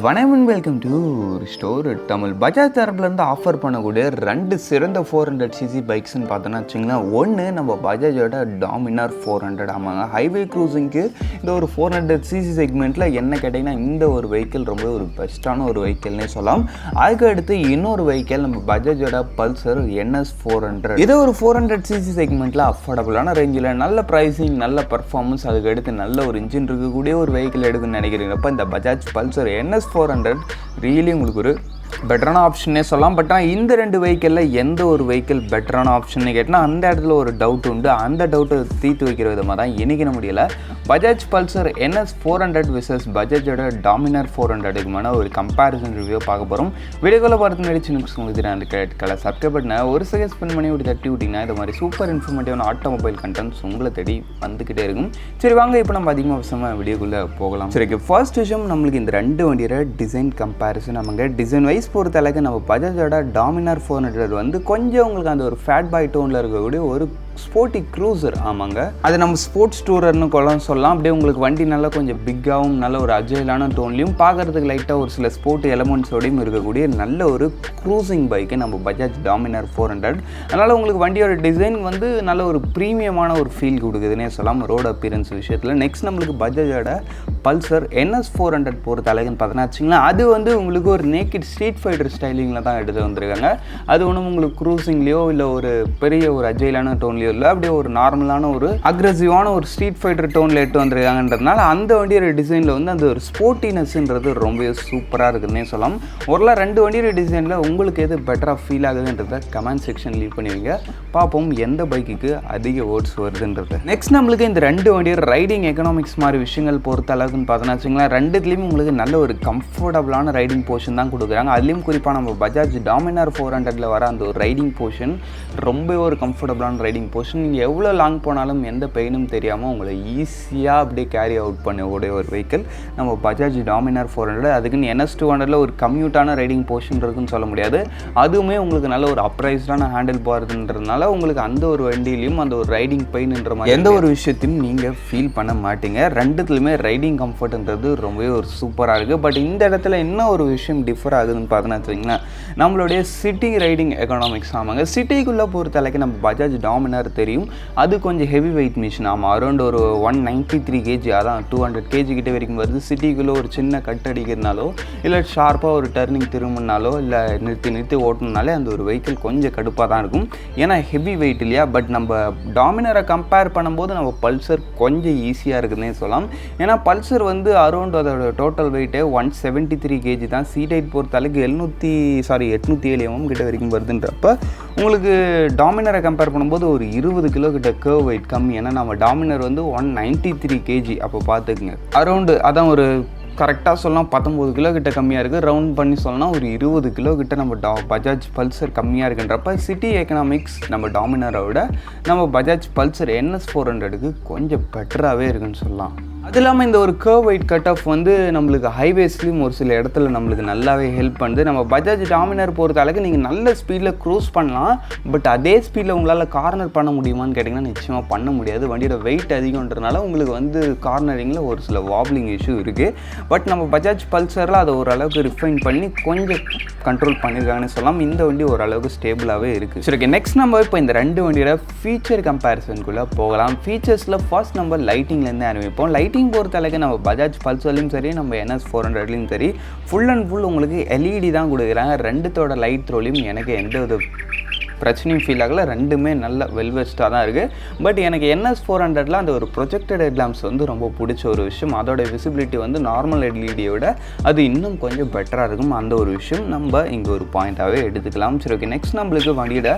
வணக்கம், welcome to store Tamil. Bajaj தரப்புலேருந்து offer பண்ணக்கூடிய ரெண்டு சிறந்த 400cc பைக்ஸ்ன்னு பார்த்தோன்னா வச்சிங்களேன். ஒன்று நம்ம பஜாஜோட டாமினார் 400. ஆமாங்க, ஹைவே க்ரூசிங்க்கு இந்த ஒரு 400cc செக்மெண்ட்டில் என்ன கேட்டிங்கன்னா இந்த ஒரு வெஹிக்கிள் ரொம்ப ஒரு பெஸ்ட்டான ஒரு வெஹிக்கிள்னே சொல்லலாம். அதுக்கு அடுத்து இன்னொரு வெஹிக்கிள் நம்ம பஜாஜோட பல்சர் NS 400. இது ஒரு 400cc செக்மெண்ட்டில் அஃபோர்டபுளான ரேஞ்சில் நல்ல ப்ரைஸிங், நல்ல பர்ஃபார்மன்ஸ், அதுக்கு அடுத்து நல்ல ஒரு இன்ஜின் இருக்கக்கூடிய ஒரு வெஹிக்கிள் எடுக்குன்னு நினைக்கிறீங்கப்போ இந்த பஜாஜ் பல்சர் NS 400 ரியலி உங்களுக்கு ஒரு பெட்டரான ஆப்ஷனே சொல்லலாம். பட் ஆனால் இந்த ரெண்டு வெஹிக்கிளில் எந்த ஒரு வெஹிக்கிள் பெட்டரான ஆப்ஷன் கேட்டால் அந்த இடத்துல ஒரு டவுட் உண்டு. அந்த டவுட்டை தீர்த்து வைக்கிற விதமாக தான் இன்றைக்கி முடியல பஜாஜ் பல்சர் NS 400 விசஸ் பஜாஜோட டாமினார் 400க்குமான ஒரு கம்பேரிசன் ரிவ்யூ பார்க்க போகிறோம். வீடியோக்குள்ளே பார்த்து முன்னாடி உங்களுக்கு அந்த கலர் சப்ஸ்கிரைப் பண்ண ஒரு செகண்ட் ஸ்பெண்ட் பண்ணி இப்படி தட்டி விட்டிங்கன்னா இது மாதிரி சூப்பர் இன்ஃபர்மேட்டிவான ஆட்டோமொபைல் கண்டென்ட்ஸ் உங்களை தேடி வந்துக்கிட்டே இருக்கும். சரி வாங்க, இப்போ நம்ம அதிகமாக விஷயமாக வீடியோக்குள்ளே போகலாம். சரி, ஃபர்ஸ்ட் விஷயம் நம்மளுக்கு இந்த ரெண்டு வண்டியோட டிசைன் கம்பேரிசன். நமக்கு டிசைன் வைஸ் பொறுத்த அளவுக்கு நம்ம பஜாஜோட டாமினார் 400 வந்து கொஞ்சம் உங்களுக்கு அந்த ஒரு ஃபேட் பாய் டோனில் இருக்கக்கூடிய ஒரு ஸ்போர்ட்டி க்ரூசர். ஆமாங்க, அது நம்ம ஸ்போர்ட்ஸ் டூரர்னு சொல்லலாம். அப்படியே உங்களுக்கு வண்டி நல்லா கொஞ்சம் பிக்காகவும் நல்ல ஒரு அஜைலான டோன்லையும் பார்க்குறதுக்கு லைட்டாக ஒரு சில ஸ்போர்ட் எலமெண்ட்ஸோடையும் இருக்கக்கூடிய நல்ல ஒரு க்ரூசிங் பைக்கு நம்ம பஜாஜ் டாமினார் 400. அதனால் உங்களுக்கு வண்டியோட டிசைன் வந்து நல்ல ஒரு ப்ரீமியமான ஒரு ஃபீல் கொடுக்குதுன்னே சொல்லலாம் ரோடு அப்பியரன்ஸ் விஷயத்தில். நெக்ஸ்ட் நம்மளுக்கு பஜாஜோட பல்சர் NS 400 பொறுத்த அளவுன்னு பார்த்தோன்னா அது வந்து உங்களுக்கு ஒரு நேக்கிட் ஸ்ட்ரீட் ஃபைட்டர் ஸ்டைலிங்கில் தான் எடுத்து வந்திருக்காங்க. அது ஒன்றும் உங்களுக்கு க்ரூசிங்லேயோ இல்லை ஒரு பெரிய ஒரு அஜைலான டோன்லையோ இல்லை, அப்படியே ஒரு நார்மலான ஒரு அக்ரெசிவான ஒரு ஸ்ட்ரீட் ஃபைட்டர் டோனில் எடுத்து வந்திருக்காங்கன்றதுனால அந்த வண்டியோட டிசைனில் வந்து அந்த ஒரு ஸ்போர்ட்டினஸ்ன்றது ரொம்பவே சூப்பராக இருக்குதுன்னே சொல்லலாம். ஒரு ரெண்டு வண்டியோட டிசைனில் உங்களுக்கு எது பெட்டராக ஃபீல் ஆகுதுன்றதை கமெண்ட் செக்ஷன் லீவ் பண்ணுவீங்க. பார்ப்போம் எந்த பைக்குக்கு அதிக ஓட்ஸ் வருதுன்றது. நெக்ஸ்ட் நம்மளுக்கு இந்த ரெண்டு வண்டியோட ரைடிங் எக்கனாமிக்ஸ் மாதிரி விஷயங்கள் பொறுத்த அளவுக்குன்னு பார்த்தோன்னா வச்சுங்களேன், ரெண்டுத்துலேயும் உங்களுக்கு நல்ல ஒரு கம்ஃபர்டபுளான ரைடிங் போர்ஷன் தான் கொடுக்குறாங்க. அதுலேயும் குறிப்பாக நம்ம பஜாஜ் டாமினார் 400 வர அந்த ஒரு ரைடிங் போர்ஷன் ரொம்ப ஒரு கம்ஃபர்டபுளான ரைடிங் போர்ஷன். நீங்கள் எவ்வளோ லாங் போனாலும் எந்த பெயினும் தெரியாமல் உங்களை ஈஸியாக அப்படியே கேரி அவுட் பண்ணக்கூடிய ஒரு வெஹிக்கிள் நம்ம பஜாஜ் டாமினார் 400. அதுக்குன்னு NS 200 ஒரு கம்யூட்டான ரைடிங் போர்ஷன் இருக்குன்னு சொல்ல முடியாது. அதுவுமே உங்களுக்கு நல்ல ஒரு அப்ரைஸ்டான ஹேண்டில் போகிறதுன்றதுனால உங்களுக்கு அந்த ஒரு வண்டியிலையும் அந்த ஒரு ரைடிங் பெயின்ன்ற மாதிரி எந்த ஒரு விஷயத்தையும் நீங்கள் ஃபீல் பண்ண மாட்டீங்க. ரெண்டுத்துலையுமே ரைடிங் கம்ஃபர்ட்ன்றது ரொம்பவே ஒரு சூப்பராக இருக்குது. பட் இந்த இடத்துல என்ன ஒரு விஷயம் டிஃபர் ஆகுதுன்னு பார்த்தோன்னா வச்சுக்கிங்களேன், நம்மளுடைய சிட்டி ரைடிங் எக்கனாமிக்ஸ். ஆமாங்க, சிட்டிக்குள்ளே பொறுத்த அளவுக்கு நம்ம பஜாஜ் டாமினார் தெரியும், அது கொஞ்சம் ஹெவி வெயிட் மிஷின். ஆமாம், அரௌண்ட் ஒரு 193 kg, அதான் 200 kg கிட்ட வரைக்கும் வருது. சிட்டிக்குள்ளே ஒரு சின்ன கட் அடிக்கிறதுனாலோ இல்லை ஷார்ப்பாக ஒரு டர்னிங் திரும்பினாலோ இல்லை நிறுத்தி ஓட்டணுனாலே அந்த ஒரு வெஹிக்கிள் கொஞ்சம் கடுப்பாக தான் இருக்கும், ஏன்னா ஹெவி வெயிட் இல்லையா. பட் நம்ம டாமினரை கம்பேர் பண்ணும்போது நம்ம பல்சர் கொஞ்சம் ஈஸியாக இருக்குதுன்னே சொல்லலாம். ஏன்னா பல்சர் வந்து அரௌண்ட் அதோட டோட்டல் வெயிட்டே 173 kg தான். சீட் ஹைட் பொறுத்த அளவுக்கு 807 mm கிட்ட வரைக்கும் வருதுன்றப்ப உங்களுக்கு டாமினரை கம்பேர் பண்ணும்போது ஒரு 20 கிலோ கிட்ட கர்வ் வெயிட் கம்மி. ஏன்னா நம்ம டாமினர் வந்து 193 kg. அப்போ பார்த்துக்குங்க, அரௌண்டு அதான் ஒரு கரெக்டாக சொல்லலாம் 19 கிலோ கிட்ட கம்மியாக இருக்குது. ரவுண்ட் பண்ணி சொல்லலாம் ஒரு 20 கிலோ கிட்ட நம்ம பஜாஜ் பல்சர் கம்மியாக இருக்குன்றப்ப சிட்டி எக்கனாமிக்ஸ் நம்ம டாமினரை விட நம்ம பஜாஜ் பல்சர் NS 400க்கு கொஞ்சம் பெட்டராகவே இருக்குன்னு சொல்லலாம். அது இல்லாமல் இந்த ஒரு கர்வ் வெயிட் கட் ஆஃப் வந்து நம்மளுக்கு ஹைவேஸ்லேயும் ஒரு சில இடத்துல நம்மளுக்கு நல்லாவே ஹெல்ப் பண்ணுது. நம்ம பஜாஜ் டாமினார் பொறுத்த அளவுக்கு நீங்கள் நல்ல ஸ்பீடில் க்ரூஸ் பண்ணலாம். பட் அதே ஸ்பீடில் உங்களால் கார்னர் பண்ண முடியுமான்னு கேட்டிங்கன்னா நிச்சயமாக பண்ண முடியாது. வண்டியோட வெயிட் அதிகன்றதுனால உங்களுக்கு வந்து கார்னரிங்கில் ஒரு சில வாப்லிங் இஷ்யூ இருக்குது. பட் நம்ம பஜாஜ் பல்சரில் அதை ஓரளவுக்கு ரிஃபைன் பண்ணி கொஞ்சம் கண்ட்ரோல் பண்ணியிருக்காங்கன்னு சொல்லலாம். இந்த வண்டி ஓரளவுக்கு ஸ்டேபிளாகவே இருக்குது. சரி, ஓகே, நெக்ஸ்ட் நம்ம இப்போ இந்த ரெண்டு வண்டியோட ஃபீச்சர் கம்பேரிசனுக்குள்ளே போகலாம். ஃபீச்சர்ஸில் ஃபர்ஸ்ட் நம்ம லைட்டிங்லேருந்து ஆரம்பிப்போம். லைட்டிங் பொறுத்த அளவுக்கு நம்ம பஜாஜ் பல்சர்லையும் சரி நம்ம NS 400லையும் சரி ஃபுல் அண்ட் ஃபுல் உங்களுக்கு LED தான் கொடுக்குறாங்க. ரெண்டுத்தோட லைட் த்ரோலையும் எனக்கு எந்த ஒரு பிரச்சனையும் ஃபீல் ஆகலை. ரெண்டுமே நல்ல வெல்வெஸ்ட்டாக தான் இருக்குது. பட் எனக்கு NS 400ல் அந்த ஒரு ப்ரொஜெக்டட் ஹெட்லாம்ப்ஸ் வந்து ரொம்ப பிடிச்ச ஒரு விஷயம். அதோட விசிபிலிட்டி வந்து நார்மல் LEDயை விட அது இன்னும் கொஞ்சம் பெட்டராக இருக்கும். அந்த ஒரு விஷயம் நம்ம இங்கே ஒரு பாயிண்ட்டாகவே எடுத்துக்கலாம். சரி, ஓகே, நெக்ஸ்ட் நம்மளுக்கு வண்டியோட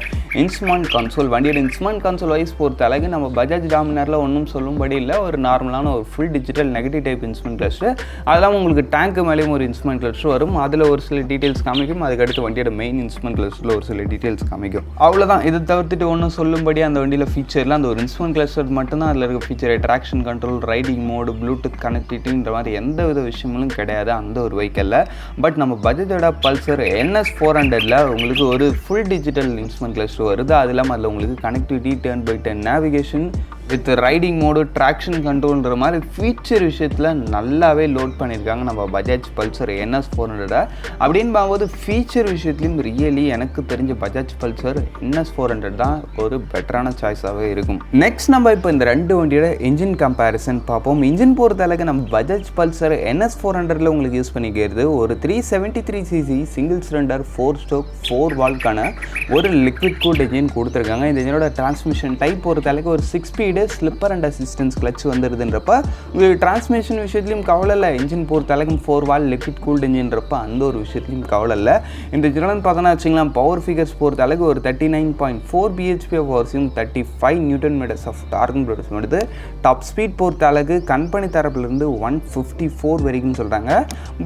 இன்ஸ்ட்ருமெண்ட் கன்சோல். வண்டியோட இன்ஸ்ட்ருமெண்ட் கன்சோல் வைஸ் பொறுத்த அளவுக்கு நம்ம பஜாஜ் டாமினாரில் ஒன்றும் சொல்லும்படி இல்லை. ஒரு நார்மலான ஒரு full digital negative type instrument cluster. அதெல்லாம் உங்களுக்கு டேங்க்கு மேலேயும் ஒரு இன்ஸ்ட்ருமெண்ட் கிளஸ்டர் வரும். அதில் ஒரு சில டீட்டெயில்ஸ் காமிக்கும். அதுக்கடுத்து வண்டியோட மெயின் இன்ஸ்ட்ருமெண்ட் கிளஸ்டரில் ஒரு சில டீட்டெயில்ஸ் காமிக்கும். அவ்வளோதான். இதை தவிர்த்துட்டு ஒன்றும் சொல்லும்படி அந்த வண்டியில் ஃபீச்சரில் அந்த ஒரு இன்ஸ்ட்ருமெண்ட் கிளஸ்டர் மட்டும்தான் அதில் இருக்க feature. Traction control, riding mode, Bluetooth கனெக்டிவிட்டின்ற மாதிரி எந்த வித விஷயங்களும் கிடையாது அந்த ஒரு வெஹிக்கிளில். பட் நம்ம பஜாஜோட பல்சர் NS 400ல் உங்களுக்கு ஒரு ஃபுல் டிஜிட்டல் இன்ஸ்ட்ருமெண்ட் கிளஸ்டர் வருது. அது இல்லாமல் அதில் உங்களுக்கு connectivity, turn by turn navigation, with riding mode, traction கண்ட்ரோல்ன்ற மாதிரி ஃபீச்சர் விஷயத்தில் நல்லாவே லோட் பண்ணியிருக்காங்க நம்ம பஜாஜ் பல்சர் NS 400. அப்படின்னு பார்க்கும்போது ஃபீச்சர் விஷயத்துலையும் ரியலி எனக்கு தெரிஞ்ச பஜாஜ் பல்சர் NS 400 தான் ஒரு பெட்டரான சாய்ஸாகவே இருக்கும். நெக்ஸ்ட் நம்ம இப்போ இந்த ரெண்டு வண்டியோட இன்ஜின் கம்பேரிசன் பார்ப்போம். இன்ஜின் பொறுத்த அளவுக்கு நம்ம பஜாஜ் பல்சர் NS 400ல் உங்களுக்கு யூஸ் பண்ணிக்கிறது ஒரு 373cc சிங்கிள் சிலிண்டர் 4 ஸ்ட்ரோக் 4 வால்க்கான ஒரு லிக்விட் கூல்ட் இன்ஜின் கொடுத்துருக்காங்க. இந்த இன்ஜினோட டிரான்ஸ்மிஷன் டைப் பொறுத்த அளவுக்கு ஒரு 6 speed slipper and assistance clutch வந்துடுதுன்றப்ப உங்களுக்கு டிரான்ஸ்மிஷன் விஷயத்துலையும் கவலை இல்லை. இன்ஜின் பொறுத்த அளவுக்கு 4 வால் லிக்விட் கூல்டு இன்ஜின்றப்ப அந்த ஒரு விஷயத்துலையும் கவலை இல்லை. இந்த ஜெனரல் பார்த்தோன்னா வச்சுக்கலாம், பவர் ஃபிகர்ஸ் பொறுத்த அளவுக்கு ஒரு 39.4 bhp ஆஃப் பவர்ஸையும் 35 Nm ஆஃப் டார்க் ப்ரொடியூஸ் பண்ணுது. டாப் ஸ்பீட் பொறுத்த அளவுக்கு கம்பெனி தரப்புலேருந்து 154 வரைக்கும் சொல்கிறாங்க.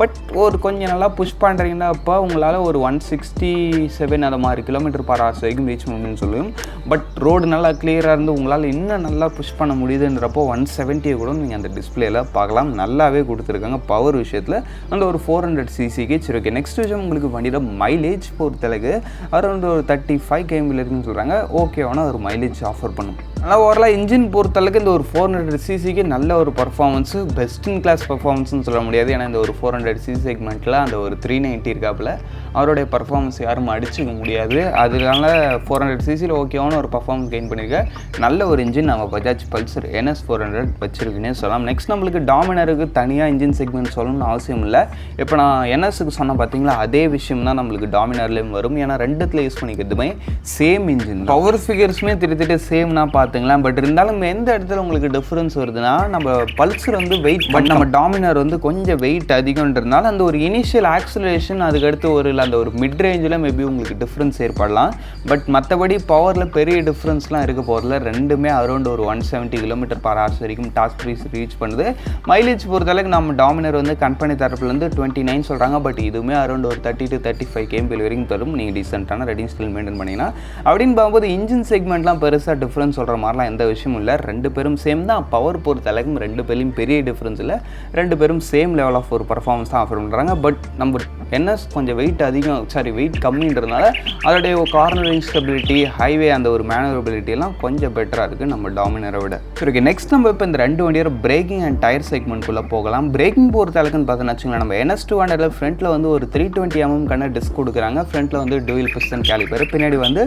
பட் ஒரு கொஞ்சம் நல்லா புஷ் பண்ணுறீங்கன்னா அப்போ உங்களால் ஒரு 167 அந்த மாதிரி km/h வரைக்கும் ரீச் பண்ணணும்னு சொல்லுவோம். பட் ரோடு நல்லா கிளியராக இருந்து உங்களால் இன்னும் நல்லா புஷ் பண்ண முடியுதுன்றப்போ 170 கூட நீங்கள் அந்த டிஸ்பிளேல பார்க்கலாம். நல்லாவே கொடுத்துருக்காங்க பவர் விஷயத்தில் அந்த ஒரு 400cc. சரி, ஓகே. நெக்ஸ்ட் விஷயம் உங்களுக்கு வண்டியோட மைலேஜ் பொறுத்தளவுக்கு அரௌண்ட் ஒரு 35 km இருக்குன்னு சொல்கிறாங்க. ஓகேவான ஒரு மைலேஜ் ஆஃபர் பண்ணும். ஆனால் ஓவரால் இன்ஜின் பொறுத்தளவுக்கு இந்த ஒரு 400cc நல்ல ஒரு பர்ஃபார்மன்ஸு, பெஸ்ட் இன் கிளாஸ் பர்ஃபார்மன்ஸ்னு சொல்ல முடியாது. ஏன்னா இந்த ஒரு 400cc செக்மெண்ட்டில் அந்த ஒரு 390 இருக்காப்புல அவருடைய பர்ஃபார்மன்ஸ் யாரும் அடிச்சுக்க முடியாது. அதனால 400cc ஓகேவான ஒரு பர்ஃபார்மன்ஸ் கெயின் பண்ணியிருக்க நல்ல ஒரு இன்ஜின் நம்ம பஜாஜ் பல்சர் NS 400 வச்சிருக்குன்னே சொல்லலாம். நெக்ஸ்ட் நம்மளுக்கு டாமினருக்கு தனியாக இன்ஜின் செக்மெண்ட் சொல்லணும்னு அவசியம் இல்லை. இப்போ நான் NSக்கு சொன்ன பார்த்தீங்களா, அதே விஷயம் தான் நம்மளுக்கு டாமினர்லேயும் வரும். ஏன்னா ரெண்டுத்தில் யூஸ் பண்ணிக்கிறதுமே சேம் இன்ஜின், பவர் ஃபிகர்ஸுமே திட்டு சேம்னா பார்த்துங்களா. பட் இருந்தாலும் எந்த இடத்துல உங்களுக்கு டிஃப்ரென்ஸ் வருதுன்னா, நம்ம பல்சர் வந்து வெயிட், பட் நம்ம டாமினர் வந்து கொஞ்சம் வெயிட் அதிகம்ன்றதுனால அந்த ஒரு இனிஷியல் ஆக்சிலரேஷன் அதுக்கடுத்து ஒரு அந்த ஒரு மிட் ரேஞ்சில் மேபி உங்களுக்கு டிஃப்ரென்ஸ் ஏற்படலாம். பட் மற்றபடி பவரில் பெரிய டிஃப்ரென்ஸ்லாம் இருக்க போகிறதுல ரெண்டுமே அரௌண்ட் ஒரு 170 km/h வரைக்கும் டாப் ரீச் பண்ணுது. மைலேஜ் பொறுத்தளவுக்கு நம்ம டாமினர் வந்து கம்பெனி தரப்புலேருந்து 29 சொல்கிறாங்க. பட் இதுவுமே அரௌண்ட் ஒரு 30 to 35 km வரைக்கும் தரும் நீங்கள் டீசெண்டான ரைடிங் ஸ்டைல் மெயின்டைன் பண்ணிங்கன்னா. அப்படின்னு பார்க்கும்போது இன்ஜின் செக்மெண்ட்லாம் பெருசாக டிஃப்ரென்ஸ் சொல்கிற மாதிரிலாம் எந்த விஷயமும் இல்லை. ரெண்டு பேரும் சேம் தான். பவர் பொறுத்தளவுக்கு ரெண்டு பேரும் பெரிய டிஃப்ரென்ஸ் இல்லை. ரெண்டு பேரும் சேம் லெவல் ஆஃப் ஒரு பர்ஃபார்மன்ஸ் தான் ஆஃபர் பண்ணுறாங்க. பட் நம்ம NS கொஞ்சம் வெயிட் அதிகம், வெயிட் கம்மின்றதுனால அதோடைய கார்னரிங் ஸ்டெபிலிட்டி, ஹைவே அந்த ஒரு மேனவரபிலிட்டிலாம் கொஞ்சம் பெட்டராக இருக்குது நம்ம டாமினரை விட. சரி, ஓகே. நெக்ஸ்ட் நம்ம இப்போ இந்த ரெண்டு வண்டியோட பிரேக்கிங் அண்ட் டயர் செக்மெண்ட்குள்ளே போகலாம். பிரேக்கிங் பொறுத்த அளவுக்குன்னு பார்த்தோன்னு வச்சுக்கலாம், நம்ம NS 200 ஃப்ரண்ட்டில் வந்து ஒரு 320 mm டிஸ்க் கொடுக்குறாங்க. ஃப்ரண்ட்டில் வந்து டூயல் பிஸ்டன் கேலிப்பர், பின்னாடி வந்து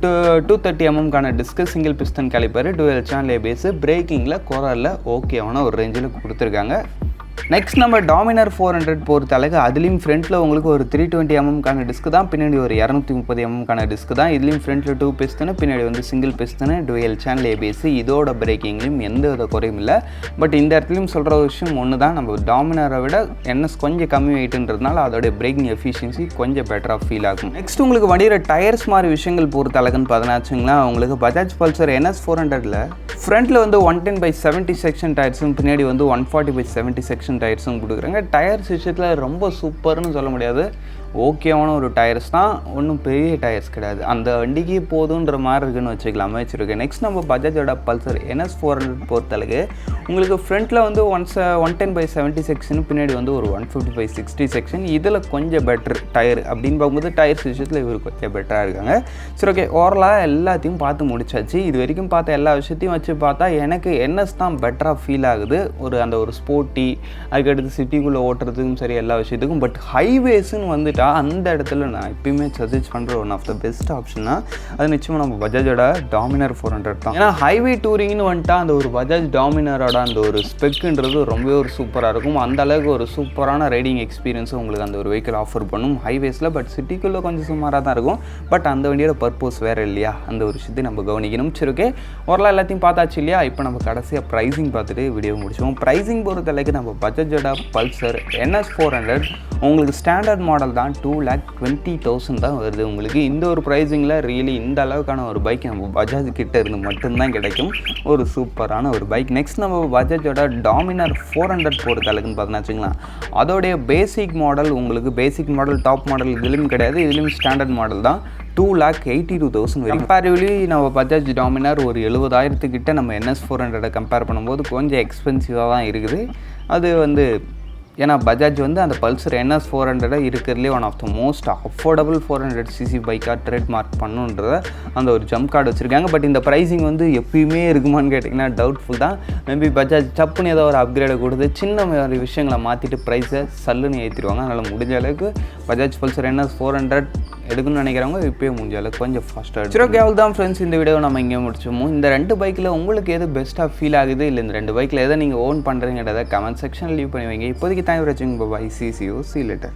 230 mm disc, single piston calliper, dual channel ABS. பிரேக்கிங்கில் கோரரில் ஓகேவான ஒரு ரேஞ்சில் கொடுத்துருக்காங்க. நெக்ஸ்ட் நம்ம டாமினர் 400 பொறுத்த அளவுக்கு அதுலேயும் ஃப்ரண்ட்டில் உங்களுக்கு ஒரு 320 mm டிஸ்க் தான், பின்னாடி ஒரு 230 mm டிஸ்க் தான். இதுலேயும் ஃப்ரண்ட்டில் 2 பிஸ்டனு, பின்னாடி வந்து single piston, dual channel ABS. இதோட பிரேக்கிங்லையும் எந்த வித குறையும் இல்லை. பட் இந்த இடத்துலையும் சொல்கிற விஷயம் ஒன்று தான், நம்ம டாமினரை விட NS கொஞ்சம் கம்மி வெயிட்டுன்றதுனால அதோடைய பிரேக்கிங் எஃபிஷியன்சி கொஞ்சம் பெட்டராக ஃபீல் ஆகும். நெக்ஸ்ட் உங்களுக்கு வண்டியோட டயர்ஸ் மாதிரி விஷயங்கள் பொறுத்த அளவுக்குன்னு பார்த்தோன்னா உங்களுக்கு பஜாஜ் பல்சர் NS 400ல் ஃப்ரண்ட்டில் வந்து 110/70 செக்ஷன் டயர்ஸும், பின்னாடி வந்து 140/70 செக்ஷன் டயர்ஸும் கொடுக்குறாங்க. டயர்ஸ் விஷயத்தில் ரொம்ப சூப்பர்னு சொல்ல முடியாது, ஓகேவான ஒரு டயர்ஸ் தான், ஒன்றும் பெரிய டயர்ஸ் கிடையாது. அந்த வண்டிக்கு போதுன்ற மாதிரி இருக்குன்னு வச்சுக்கலாமே. வச்சுருக்கேன். நெக்ஸ்ட் நம்ம பஜாஜோட பல்சர் NS 400 பொறுத்தளவுக்கு உங்களுக்கு ஃப்ரண்ட்டில் வந்து 110/70 செக்ஷன், பின்னாடி வந்து ஒரு 150/60 செக்ஷன். இதில் கொஞ்சம் பெட்டர் டயர் அப்படின்னு பார்க்கும்போது டயர்ஸ் விஷயத்தில் இவர் கொஞ்சம் பெட்டராக இருக்காங்க. சரி, ஓகே. ஓவரலாக எல்லாத்தையும் பார்த்து முடிச்சாச்சு. இது வரைக்கும் பார்த்த எல்லா விஷயத்தையும் வச்சு பார்த்தா எனக்கு NS தான் பெட்டராக ஃபீல் ஆகுது. அந்த ஒரு ஸ்போர்ட்டி, அதுக்கடுத்து சிட்டிக்குள்ளே ஓட்டுறதுக்கும் சரி எல்லா விஷயத்துக்கும். பட் ஹைவேஸ்ன்னு வந்துட்டு அந்த இடத்துல நான் எப்பயுமே சஜஸ்ட் பண்ணுற ஒன் ஆஃப் த பெஸ்ட் ஆப்ஷன்னா அது நிச்சயமாக நம்ம பஜாஜோட டாமினர் 400 தான். ஏன்னா ஹைவே டூரிங்னு வந்துட்டா அந்த ஒரு பஜாஜ் டாமினரோட அந்த ஒரு ஸ்பெக்குன்றது ரொம்பவே ஒரு சூப்பராக இருக்கும். அந்த அளவுக்கு ஒரு சூப்பரான ரைடிங் எக்ஸ்பீரியன்ஸும் உங்களுக்கு அந்த ஒரு வெஹிக்கிள் ஆஃபர் பண்ணும் ஹைவேஸில். பட் சிட்டிக்குள்ளே கொஞ்சம் சுமாராக தான் இருக்கும். பட் அந்த வண்டியோட பர்பஸ் வேறு இல்லையா, அந்த ஒரு விஷயத்தை நம்ம கவனிக்கணும். சரி, ஓகே. ஓரளவு எல்லாத்தையும் பார்த்தாச்சு இல்லையா. இப்போ நம்ம கடைசியாக ப்ரைஸிங் பார்த்துட்டு வீடியோ முடிச்சோம். ப்ரைஸிங் பொறுத்தளவுக்கு நம்ம பஜாஜோட பல்சர் NS 400 உங்களுக்கு ஸ்டாண்டர்ட் மாடல் தான் 2,20,000 தான் வருது. உங்களுக்கு இந்த ஒரு ப்ரைஸிங்கில் ரியலி இந்த அளவுக்கான ஒரு பைக் நம்ம பஜாஜ் கிட்ட இருந்து மட்டும்தான் கிடைக்கும். ஒரு சூப்பரான ஒரு பைக். நெக்ஸ்ட் நம்ம பஜாஜோட டாமினர் 400 பொறுத்த அளவுக்குன்னு பார்த்தோன்னா வச்சுக்கலாம், அதோடைய பேசிக் மாடல் உங்களுக்கு பேசிக் மாடல் டாப் மாடல் இதுலேயும் கிடையாது, இதுலேயும் ஸ்டாண்டர்ட் மாடல் தான். 2,82,000 வரைக்கும். கம்பேரிவ்லி நம்ம பஜாஜ் டாமினர் ஒரு 70,000 கிட்ட நம்ம NS 400 கம்பேர் பண்ணும்போது கொஞ்சம் எக்ஸ்பென்சிவாக தான் இருக்குது. அது வந்து ஏன்னா பஜாஜ் வந்து அந்த பல்சர் NS 400 இருக்கிறதுலே one of the most affordable 400cc பைக்காக ட்ரேட்மார்க் பண்ணுன்றத அந்த ஒரு ஜம்ப் கார்டு வச்சுருக்காங்க. பட் இந்த ப்ரைஸிங் வந்து எப்பயுமே இருக்குமான்னு கேட்டிங்கன்னா டவுட்ஃபுல் தான். மேபி பஜாஜ் சப்புன்னு ஏதோ ஒரு அப்கிரேடை கொடுத்து சின்ன மாதிரி விஷயங்களை மாற்றிட்டு ப்ரைஸை சல்லுன்னு ஏற்றிடுவாங்க. அதனால் முடிஞ்ச அளவுக்கு பஜாஜ் பல்சர் NS 400 எடுக்கணும்னு நினைக்கிறவங்க இப்போயே முடிஞ்ச அளவுக்கு கொஞ்சம் ஃபாஸ்ட்டாக. சரி, ஓகே, தான் ஃப்ரெண்ட்ஸ், இந்த வீடியோ நம்ம இங்கே முடிச்சோமோ. இந்த 2 பைக்கில் உங்களுக்கு எது பெஸ்ட்டாக ஃபீல் ஆகுது, இல்லை இந்த 2 பைக்கில் எதை நீங்கள் ஓன் பண்ணுறீங்கிறத கமெண்ட் செக்ஷனில் லீவ் பண்ணி வைங்க. இப்போதைக்கு தேங்க்யூ ஃபார் வாட்சிங். Bye, see you later.